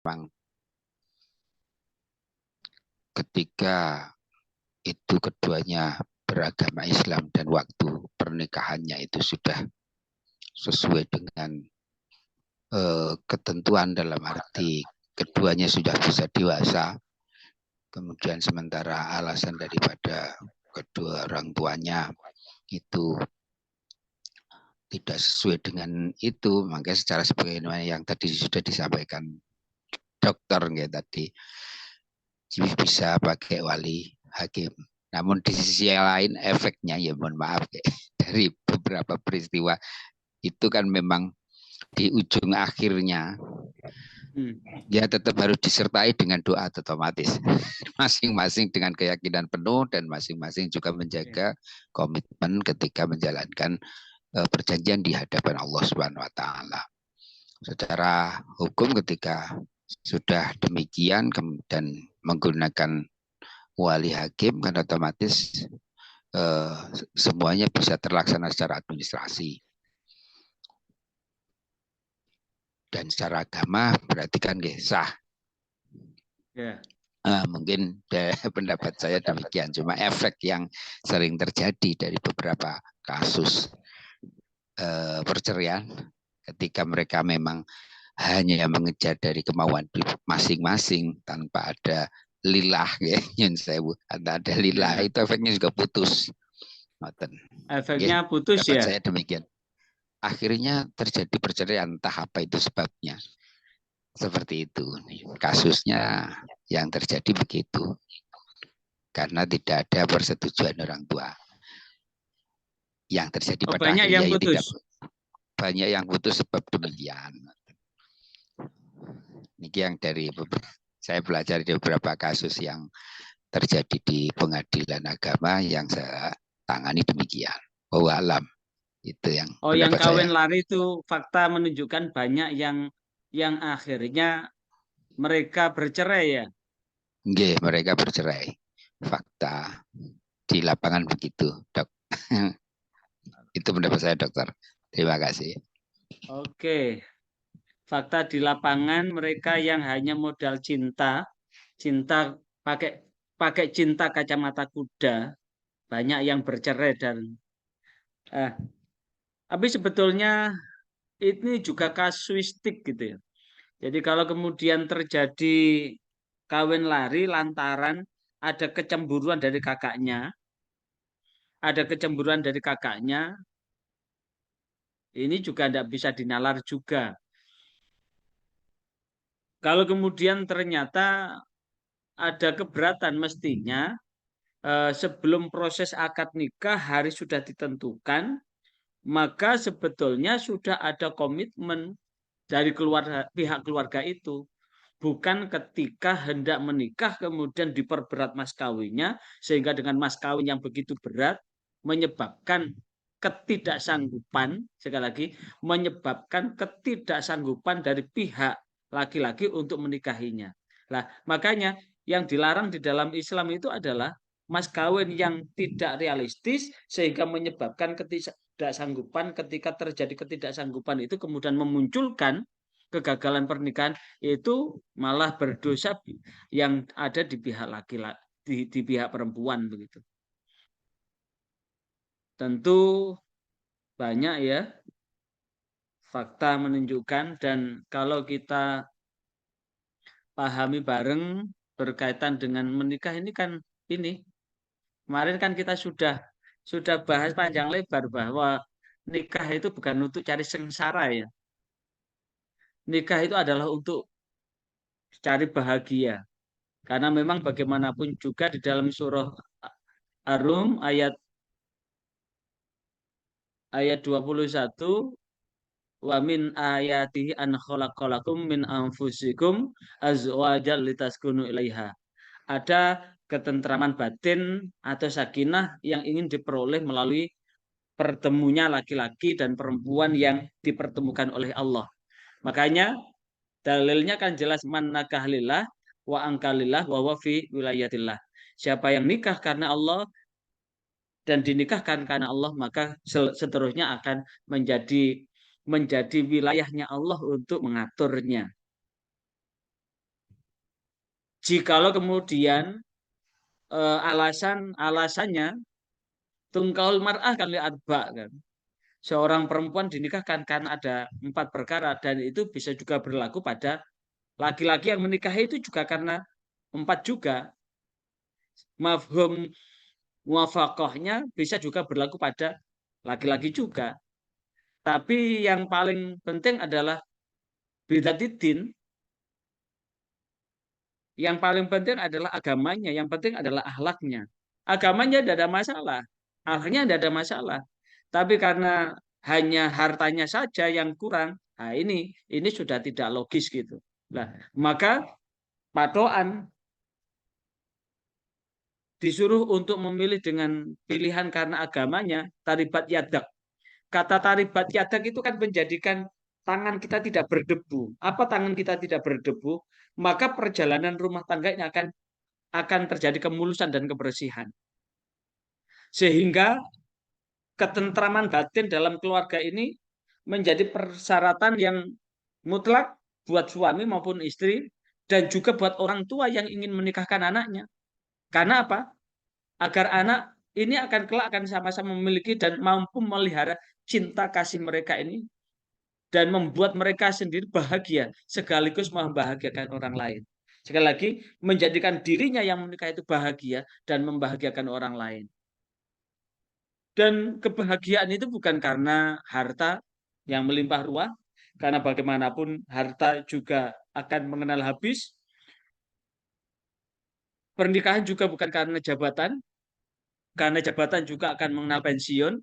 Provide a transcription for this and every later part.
memang ketika itu keduanya beragama Islam dan waktu pernikahannya itu sudah sesuai dengan ketentuan dalam arti keduanya sudah bisa dewasa, kemudian sementara alasan daripada kedua orang tuanya itu tidak sesuai dengan itu, maka secara sebagaimana yang tadi sudah disampaikan dokter kayak tadi bisa pakai wali hakim. Namun di sisi yang lain efeknya ya mohon maaf dari beberapa peristiwa itu kan memang di ujung akhirnya ya tetap harus disertai dengan doa otomatis. Masing-masing dengan keyakinan penuh dan masing-masing juga menjaga komitmen ketika menjalankan perjanjian di hadapan Allah Subhanahu wa taala. Secara hukum ketika sudah demikian dan menggunakan wali hakim kan otomatis semuanya bisa terlaksana secara administrasi. Dan secara agama berarti kan sah. Mungkin pendapat saya demikian. Cuma efek yang sering terjadi dari beberapa kasus perceraian ketika mereka memang hanya mengejar dari kemauan masing-masing tanpa ada lillah ya, ada lillah itu efeknya juga putus. Efeknya putus ya. Saya demikian. Akhirnya terjadi perceraian, entah apa itu sebabnya. Seperti itu kasusnya yang terjadi begitu. Karena tidak ada persetujuan orang tua. Yang terjadi pada banyak akhirnya yang putus. Banyak yang putus sebab demikian. Ini yang dari saya belajar di beberapa kasus yang terjadi di pengadilan agama yang saya tangani demikian. Alam itu yang yang kawin lari itu fakta menunjukkan banyak yang akhirnya mereka bercerai ya. Nggih, mereka bercerai. Fakta di lapangan begitu, Dok. Itu pendapat saya, dokter. Terima kasih. Oke. Fakta di lapangan mereka yang hanya modal cinta pakai cinta kacamata kuda, banyak yang bercerai dan tapi sebetulnya ini juga kasuistik gitu ya. Jadi kalau kemudian terjadi kawin lari lantaran ada kecemburuan dari kakaknya, ini juga tidak bisa dinalar juga. Kalau kemudian ternyata ada keberatan, mestinya sebelum proses akad nikah hari sudah ditentukan, maka sebetulnya sudah ada komitmen dari pihak keluarga itu. Bukan ketika hendak menikah kemudian diperberat mas kawinnya, sehingga dengan mas kawin yang begitu berat menyebabkan ketidaksanggupan, sekali lagi, menyebabkan ketidaksanggupan dari pihak laki-laki untuk menikahinya. Nah, makanya yang dilarang di dalam Islam itu adalah mas kawin yang tidak realistis sehingga menyebabkan ketidaksanggupan. Ketika terjadi ketidaksanggupan itu kemudian memunculkan kegagalan pernikahan, itu malah berdosa yang ada di pihak laki-laki, di pihak perempuan begitu. Tentu banyak ya fakta menunjukkan, dan kalau kita pahami bareng berkaitan dengan menikah ini kan ini kemarin kan kita sudah bahas panjang lebar bahwa nikah itu bukan untuk cari sengsara ya. Nikah itu adalah untuk cari bahagia. Karena memang bagaimanapun juga di dalam surah Ar-Rum ayat 21, wa min ayatihi an khalaqalakum min anfusikum azwajan litaskunu ilaiha. Ada ketentraman batin atau sakinah yang ingin diperoleh melalui pertemunya laki-laki dan perempuan yang dipertemukan oleh Allah. Makanya dalilnya kan jelas, man nakahlillah wa angkalillah wa wa fi wilayatillah. Siapa yang nikah karena Allah dan dinikahkan karena Allah, maka seterusnya akan menjadi wilayahnya Allah untuk mengaturnya. Jikalau kemudian alasannya tungkaul mar'ah kan li'arba kan. Seorang perempuan dinikahkan karena ada 4 perkara dan itu bisa juga berlaku pada laki-laki yang menikahi itu juga karena 4 juga. Mafhum muwafaqahnya bisa juga berlaku pada laki-laki juga. Tapi yang paling penting adalah bidzatiddin. Yang paling penting adalah agamanya, yang penting adalah akhlaknya. Agamanya tidak ada masalah, akhlaknya tidak ada masalah. Tapi karena hanya hartanya saja yang kurang, nah ini sudah tidak logis gitu. Nah, maka patokan disuruh untuk memilih dengan pilihan karena agamanya, taribat yadak. Kata taribat yadak itu kan menjadikan tangan kita tidak berdebu. Apa tangan kita tidak berdebu? Maka perjalanan rumah tangganya akan terjadi kemulusan dan kebersihan. Sehingga ketentraman batin dalam keluarga ini menjadi persyaratan yang mutlak buat suami maupun istri dan juga buat orang tua yang ingin menikahkan anaknya. Karena apa? Agar anak ini akan kelak akan sama-sama memiliki dan mampu melihara cinta kasih mereka ini dan membuat mereka sendiri bahagia sekaligus membahagiakan orang lain. Sekali lagi, menjadikan dirinya yang menikah itu bahagia dan membahagiakan orang lain. Dan kebahagiaan itu bukan karena harta yang melimpah ruah, karena bagaimanapun harta juga akan mengenal habis. Pernikahan juga bukan karena jabatan juga akan mengenal pensiun.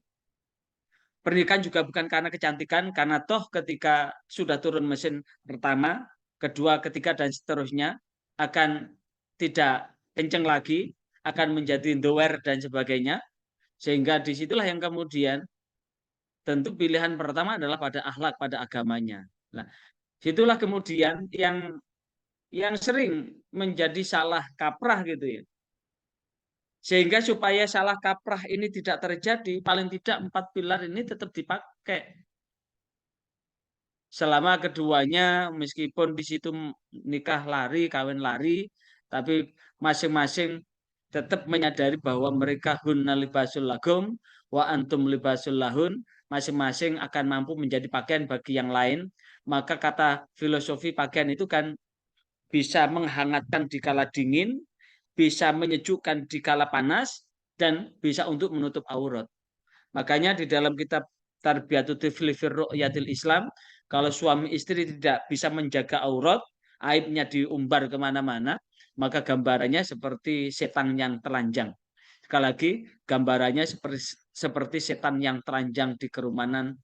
Pernikahan juga bukan karena kecantikan, karena toh ketika sudah turun mesin pertama, kedua, ketiga, dan seterusnya, akan tidak kenceng lagi, akan menjadi doer dan sebagainya. Sehingga disitulah yang kemudian tentu pilihan pertama adalah pada akhlak, pada agamanya. Nah, situlah kemudian yang sering menjadi salah kaprah gitu ya. Sehingga supaya salah kaprah ini tidak terjadi, paling tidak 4 pilar ini tetap dipakai. Selama keduanya meskipun di situ nikah lari, kawin lari, tapi masing-masing tetap menyadari bahwa mereka hunna libasul lagum wa antum libasul lahun, masing-masing akan mampu menjadi pakaian bagi yang lain. Maka kata filosofi pakaian itu kan bisa menghangatkan di kala dingin, bisa menyejukkan di kala panas, dan bisa untuk menutup aurat. Makanya di dalam kitab Tarbiyatu Tifli fi Ru'yatil Islam, kalau suami istri tidak bisa menjaga aurat, aibnya diumbar kemana-mana, maka gambarannya seperti setan yang telanjang. Sekali lagi, gambarannya seperti setan yang telanjang di kerumunan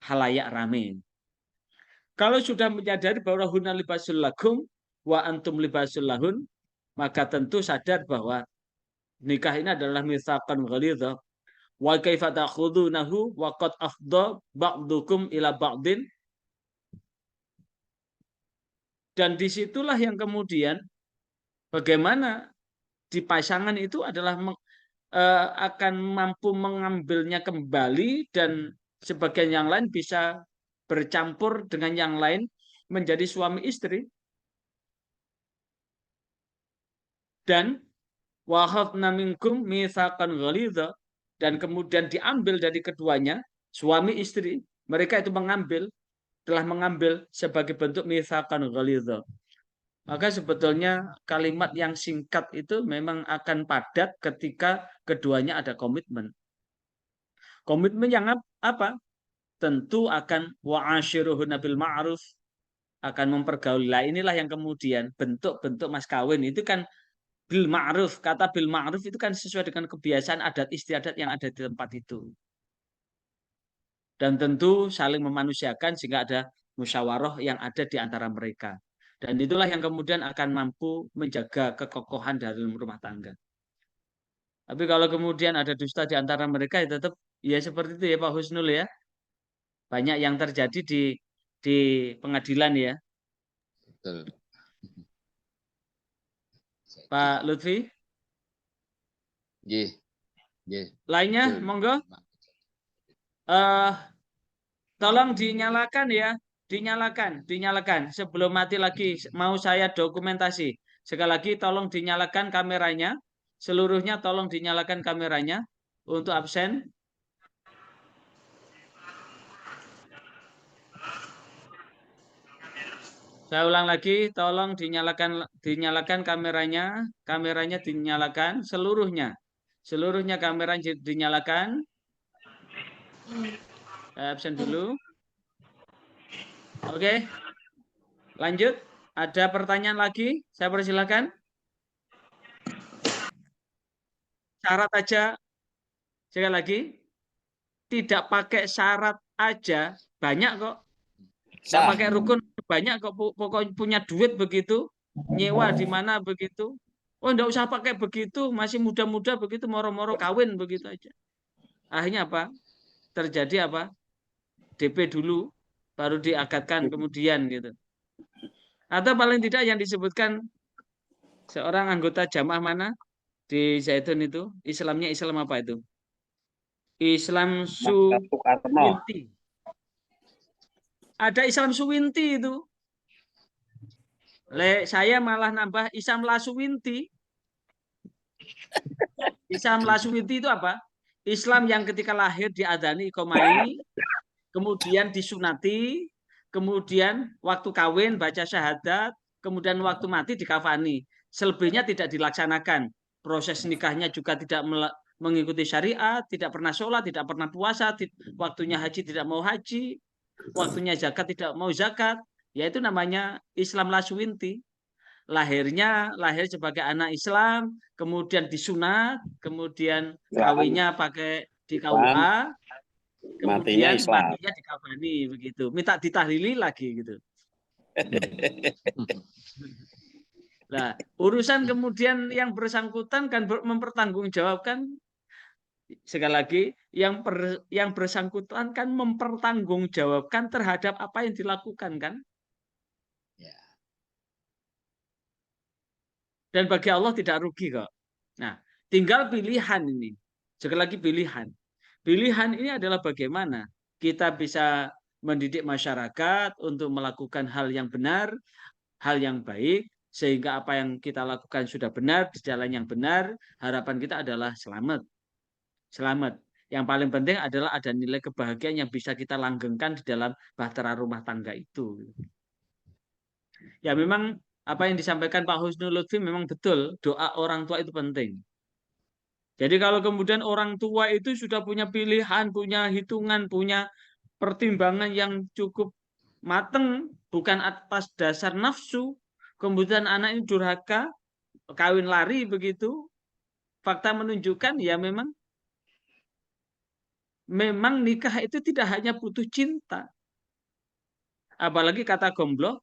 halayak ramai. Kalau sudah menyadari bahwa hunna libasul lakum wa antum libasul lahun, maka tentu sadar bahwa nikah ini adalah mitsaqan ghalidha wa kaifa ta'khudunahu wa qad afdha ba'dukum ila ba'din, dan disitulah yang kemudian bagaimana di pasangan itu adalah akan mampu mengambilnya kembali dan sebagian yang lain bisa bercampur dengan yang lain menjadi suami istri. Dan wahadna minkum mitsaqan ghalidha, dan kemudian diambil dari keduanya, suami istri, mereka itu telah mengambil sebagai bentuk mitsaqan ghalidha. Maka sebetulnya kalimat yang singkat itu memang akan padat ketika keduanya ada komitmen. Komitmen yang apa? Tentu akan wa'ashiruhunna bil ma'ruf, akan mempergauli. Lah inilah yang kemudian bentuk-bentuk mas kawin itu kan bil ma'ruf. Kata bil ma'ruf itu kan sesuai dengan kebiasaan adat istiadat yang ada di tempat itu. Dan tentu saling memanusiakan sehingga ada musyawarah yang ada di antara mereka. Dan itulah yang kemudian akan mampu menjaga kekokohan dalam rumah tangga. Tapi kalau kemudian ada dusta di antara mereka, ya tetap ya seperti itu ya Pak Husnul ya. Banyak yang terjadi di pengadilan ya. Betul. Pak Lutfi. Lainnya, Betul. monggo. Tolong dinyalakan ya, dinyalakan sebelum mati lagi. Mau saya dokumentasi. Sekali lagi tolong dinyalakan kameranya. Seluruhnya tolong dinyalakan kameranya untuk absen. Saya ulang lagi, tolong dinyalakan kameranya. Kameranya dinyalakan seluruhnya. Seluruhnya kamera dinyalakan. Saya absen dulu. Oke. Lanjut. Ada pertanyaan lagi? Saya persilakan. Syarat aja. Sekali lagi. Tidak pakai syarat aja. Banyak kok. Nggak pakai rukun. Banyak kok. Pokoknya punya duit begitu. Nyewa di mana begitu. Oh, nggak usah pakai begitu. Masih muda-muda begitu. Moro-moro kawin begitu aja. Akhirnya apa? Terjadi apa? DP dulu. Baru diakatkan kemudian gitu. Atau paling tidak yang disebutkan seorang anggota jamaah mana di Zaitun itu, Islamnya Islam apa itu? Islam Suwinti. Ada Islam Suwinti itu. Saya malah nambah Islam Lasuwinti. Islam Lasuwinti itu apa? Islam yang ketika lahir diadani iqomai, kemudian disunati, kemudian waktu kawin baca syahadat, kemudian waktu mati dikafani. Selebihnya tidak dilaksanakan. Proses nikahnya juga tidak mengikuti syariat, tidak pernah sholat, tidak pernah puasa, waktunya haji tidak mau haji, waktunya zakat tidak mau zakat. Yaitu namanya Islam Laswinti. Lahir sebagai anak Islam, kemudian disunat, kemudian kawinnya pakai di KUA, kemudian matinya dikafani begitu, minta ditahlili lagi gitu. Nah, urusan kemudian yang bersangkutan kan mempertanggungjawabkan, sekali lagi yang bersangkutan kan mempertanggungjawabkan terhadap apa yang dilakukan kan. Dan bagi Allah tidak rugi kok. Nah, tinggal pilihan ini. Sekali lagi pilihan. Pilihan ini adalah bagaimana kita bisa mendidik masyarakat untuk melakukan hal yang benar, hal yang baik, sehingga apa yang kita lakukan sudah benar, di jalan yang benar, harapan kita adalah selamat. Selamat. Yang paling penting adalah ada nilai kebahagiaan yang bisa kita langgengkan di dalam bahtera rumah tangga itu. Ya memang apa yang disampaikan Pak Husnul Lutfi memang betul, doa orang tua itu penting. Jadi kalau kemudian orang tua itu sudah punya pilihan, punya hitungan, punya pertimbangan yang cukup mateng, bukan atas dasar nafsu, kemudian anak ini durhaka, kawin lari begitu, fakta menunjukkan ya memang nikah itu tidak hanya butuh cinta. Apalagi kata Gombloh,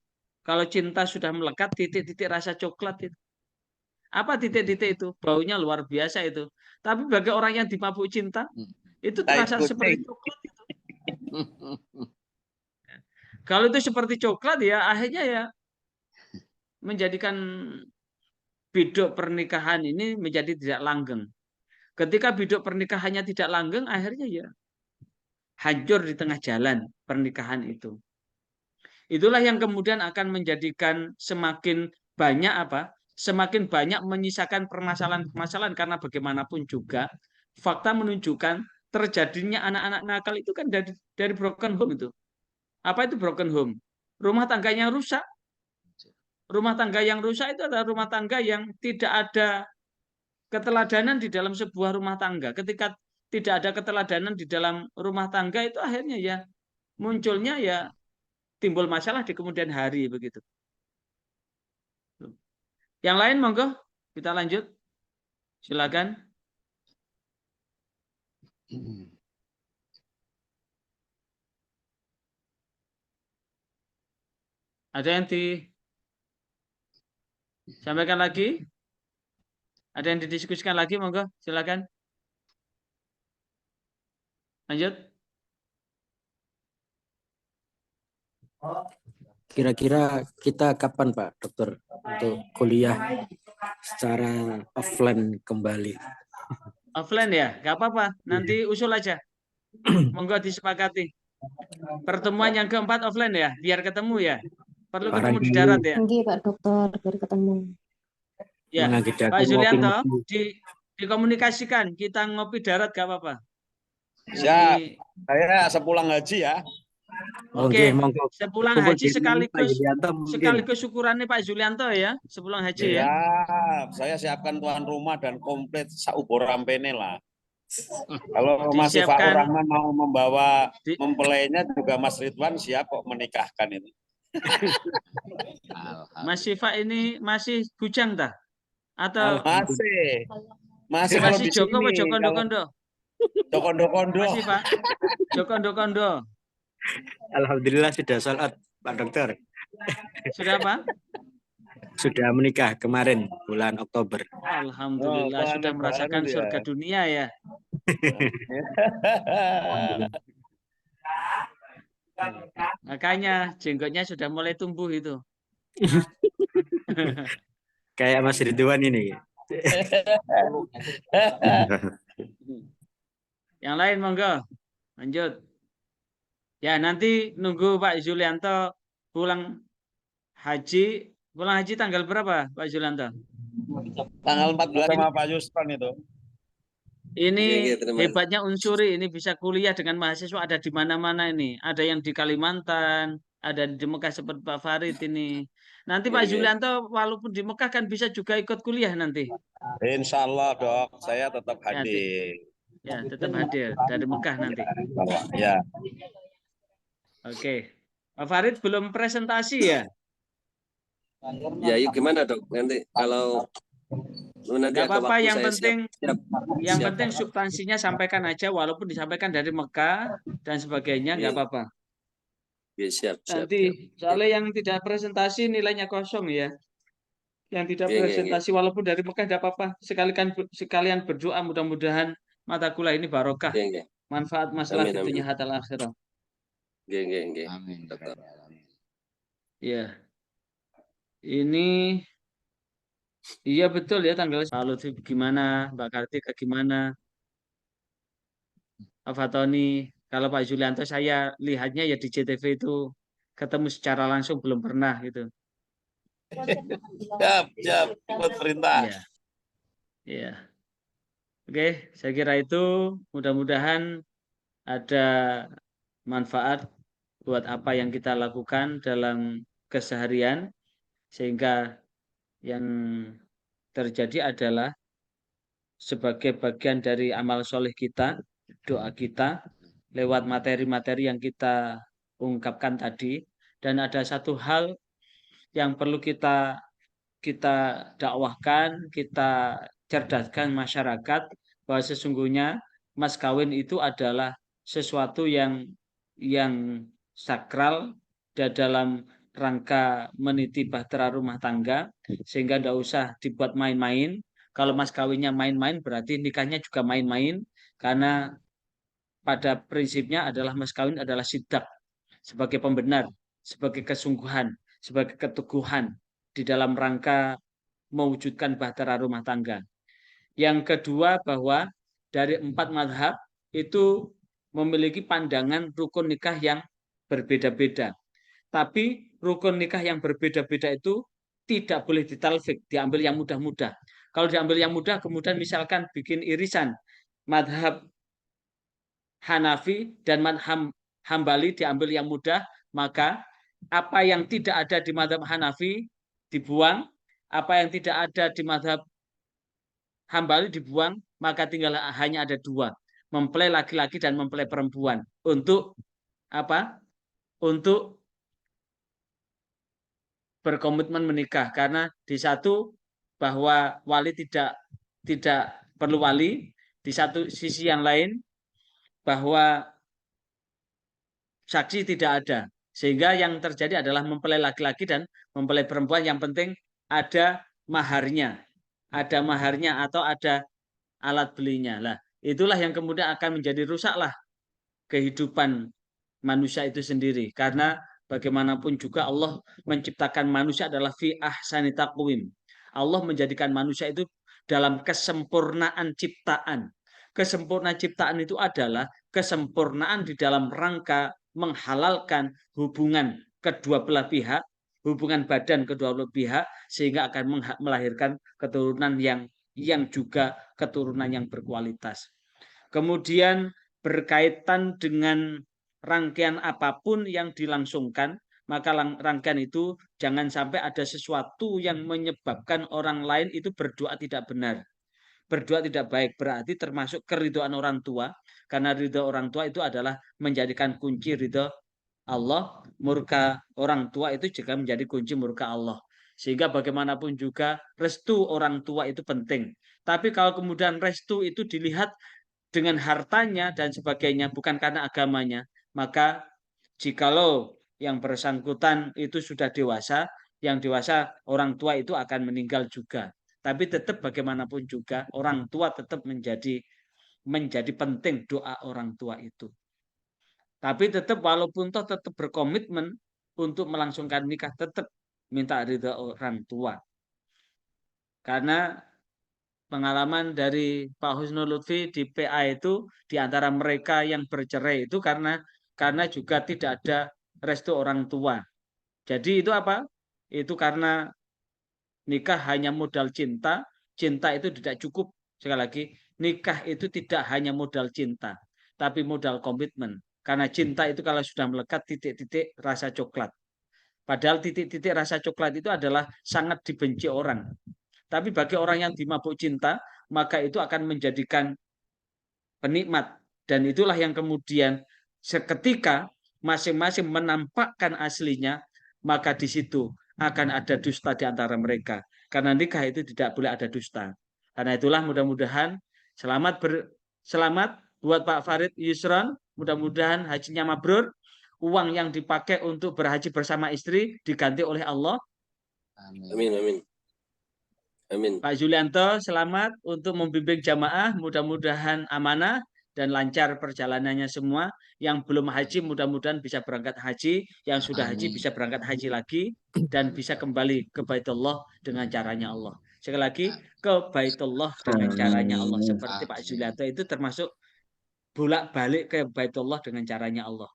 kalau cinta sudah melekat, titik-titik rasa coklat itu. Apa titik-titik itu? Baunya luar biasa itu. Tapi bagi orang yang dimabuk cinta, itu terasa seperti coklat itu. Kalau itu seperti coklat ya akhirnya ya menjadikan biduk pernikahan ini menjadi tidak langgeng. Ketika biduk pernikahannya tidak langgeng, akhirnya ya hancur di tengah jalan pernikahan itu. Itulah yang kemudian akan menjadikan semakin banyak apa? Semakin banyak menyisakan permasalahan-permasalahan karena bagaimanapun juga fakta menunjukkan terjadinya anak-anak nakal itu kan dari broken home itu. Apa itu broken home? Rumah tangganya rusak. Rumah tangga yang rusak itu adalah rumah tangga yang tidak ada keteladanan di dalam sebuah rumah tangga. Ketika tidak ada keteladanan di dalam rumah tangga itu akhirnya ya munculnya ya timbul masalah di kemudian hari begitu. Yang lain monggo kita lanjut. Silakan. Ada yang disampaikan lagi? Ada yang didiskusikan lagi monggo silakan. Lanjut. Kira-kira kita kapan Pak Dokter untuk kuliah secara offline kembali? Offline ya, nggak apa-apa. Nanti usul aja. Monggo disepakati. Pertemuan yang keempat offline ya, biar ketemu ya. Perlu ketemu di darat ya. Tinggi Pak Dokter, biar ketemu. Ya, mengagendakan Pak Zulianto, ngopi-ngopi. dikomunikasikan kita ngopi darat gak apa-apa. Siap. Ini, Saya sepulang haji ya. Oke, oke, monggo. sepulang Kumpul haji di rumah Pak Yulianto mungkin. sekaligus syukurannya Pak Zulianto ya, sepulang haji ya. Siap. Saya siapkan tuan rumah dan komplit saubur rampene lah. Kalau Mas Ifa'ur Disiapkan Rahman mau membawa di, mempelainya juga Mas Ridwan siap kok menikahkan itu. Mas Siva ini masih bujang dah? Atau Masih kalau masih di Joko apa sini Joko kalau Kondo? Kondo-kondo. Mas Siva, Joko Kondo. Alhamdulillah sudah sholat, Pak Dokter. Sudah apa? Sudah menikah kemarin bulan Oktober. Alhamdulillah Oh, sudah merasakan ya. surga dunia ya. Makanya jenggotnya sudah mulai tumbuh itu. Kayak Mas Ridwan ini. Yang lain monggo, lanjut. Ya nanti nunggu Pak Zulianto pulang haji. Pulang haji tanggal berapa Pak Zulianto? Tanggal 14 sama Pak Yusron itu. Ini hebatnya Unsuri, ini bisa kuliah dengan mahasiswa ada di mana-mana ini. Ada yang di Kalimantan, ada di Mekah seperti Pak Farid ini. Nanti Pak Zulianto walaupun di Mekah kan bisa juga ikut kuliah nanti. Insya Allah dok, saya tetap Ya, hadir. Ya, tetap hadir dari Mekah nanti. Ya. Oke. Pak Farid belum presentasi ya? Ya, yuk gimana dok? Nanti kalau nanti Gak ada apa-apa, waktu yang saya penting siap. penting substansinya sampaikan aja walaupun disampaikan dari Mekah dan sebagainya nggak apa-apa. Ya, siap. Nanti soalnya yang tidak presentasi nilainya kosong ya. Yang tidak presentasi walaupun dari Mekah nggak apa-apa. Sekalian berdoa mudah-mudahan mata kuliah ini barokah. Manfaat masalah fitunya hatal akhirah. Amin. Dokter. Ya. Ini iya betul ya tanggal lalu gimana Mbak Kartika gimana Pak Fatoni. Kalau Pak Zulianto saya lihatnya ya di JTV itu ketemu secara langsung belum pernah gitu. Siap, ikut perintah. Iya. Iya. Oke, saya kira itu mudah-mudahan ada manfaat buat apa yang kita lakukan dalam keseharian sehingga yang terjadi adalah sebagai bagian dari amal soleh kita, doa kita lewat materi-materi yang kita ungkapkan tadi. Dan ada satu hal yang perlu kita dakwahkan, kita cerdaskan masyarakat bahwa sesungguhnya mas kawin itu adalah sesuatu yang sakral dan dalam rangka meniti bahtera rumah tangga sehingga tidak usah dibuat main-main. Kalau mas kawinnya main-main berarti nikahnya juga main-main karena pada prinsipnya adalah mas kawin adalah sidak sebagai pembenar, sebagai kesungguhan, sebagai keteguhan di dalam rangka mewujudkan bahtera rumah tangga. Yang kedua bahwa dari 4 mazhab itu memiliki pandangan rukun nikah yang berbeda-beda. Tapi rukun nikah yang berbeda-beda itu tidak boleh ditalfik, diambil yang mudah-mudah. Kalau diambil yang mudah, kemudian misalkan bikin irisan, madhab Hanafi dan madhab Hambali diambil yang mudah, maka apa yang tidak ada di madhab Hanafi dibuang, apa yang tidak ada di madhab Hambali dibuang, maka tinggal hanya ada 2, mempelai laki-laki dan mempelai perempuan. Untuk apa? Untuk berkomitmen menikah, karena di satu bahwa wali tidak perlu wali, di satu sisi yang lain bahwa saksi tidak ada, sehingga yang terjadi adalah mempelai laki-laki dan mempelai perempuan. Yang penting ada maharnya atau ada alat belinya lah. Itulah yang kemudian akan menjadi rusaklah kehidupan manusia itu sendiri, karena bagaimanapun juga Allah menciptakan manusia adalah fi ahsani taqwim. Allah menjadikan manusia itu dalam kesempurnaan ciptaan. Kesempurnaan ciptaan itu adalah kesempurnaan di dalam rangka menghalalkan hubungan kedua belah pihak hubungan badan kedua belah pihak sehingga akan melahirkan keturunan yang juga keturunan yang berkualitas. Kemudian berkaitan dengan rangkaian apapun yang dilangsungkan, maka rangkaian itu jangan sampai ada sesuatu yang menyebabkan orang lain itu berdoa tidak benar. Berdoa tidak baik berarti termasuk keridhaan orang tua, karena ridho orang tua itu adalah menjadikan kunci ridho Allah, murka orang tua itu juga menjadi kunci murka Allah. Sehingga bagaimanapun juga restu orang tua itu penting. Tapi kalau kemudian restu itu dilihat dengan hartanya dan sebagainya bukan karena agamanya, maka jikalau yang bersangkutan itu sudah dewasa, yang dewasa orang tua itu akan meninggal juga. Tapi tetap bagaimanapun juga orang tua tetap menjadi penting doa orang tua itu. Tapi tetap walaupun toh tetap berkomitmen untuk melangsungkan nikah, tetap minta ridha orang tua. Karena pengalaman dari Pak Husnul Lutfi di PA itu di antara mereka yang bercerai itu karena juga tidak ada restu orang tua. Jadi itu apa? Itu karena nikah hanya modal cinta, cinta itu tidak cukup. Sekali lagi, nikah itu tidak hanya modal cinta, tapi modal komitmen. Karena cinta itu kalau sudah melekat titik-titik rasa coklat. Padahal titik-titik rasa coklat itu adalah sangat dibenci orang. Tapi bagi orang yang dimabuk cinta, maka itu akan menjadikan penikmat. Dan itulah yang kemudian seketika masing-masing menampakkan aslinya, maka di situ akan ada dusta di antara mereka. Karena nikah itu tidak boleh ada dusta. Karena itulah mudah-mudahan selamat buat Pak Farid Yusron. Mudah-mudahan hajinya mabrur. Uang yang dipakai untuk berhaji bersama istri diganti oleh Allah. Amin, amin. Amin. Pak Julianto selamat untuk membimbing jamaah. Mudah-mudahan amanah dan lancar perjalanannya semua. Yang belum haji mudah-mudahan bisa berangkat haji. Yang sudah haji bisa berangkat haji lagi. Dan bisa kembali ke Baitullah dengan caranya Allah. Sekali lagi, ke Baitullah dengan caranya Allah. Seperti Pak Julianto itu termasuk bolak-balik ke Baitullah dengan caranya Allah.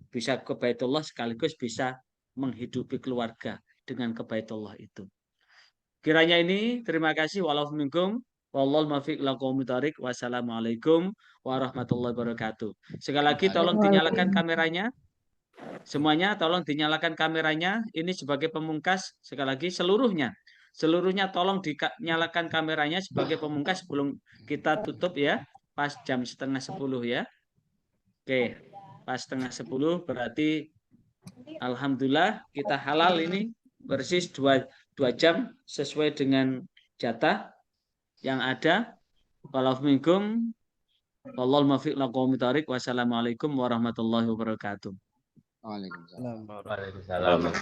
Bisa ke Baitullah sekaligus bisa menghidupi keluarga dengan ke Baitullah itu. Kiranya ini, terima kasih. Wassalamualaikum warahmatullahi wabarakatuh. Sekali lagi tolong dinyalakan kameranya. Semuanya tolong dinyalakan kameranya. Ini sebagai pemungkas. Sekali lagi seluruhnya tolong dinyalakan kameranya sebagai pemungkas sebelum kita tutup ya. Pas jam 9:30 ya. Oke, pas 9:30 berarti alhamdulillah kita halal ini persis 2 jam sesuai dengan jatah yang ada. Wassalamualaikum warahmatullahi wabarakatuh. Waalaikumsalam. Waalaikumsalam.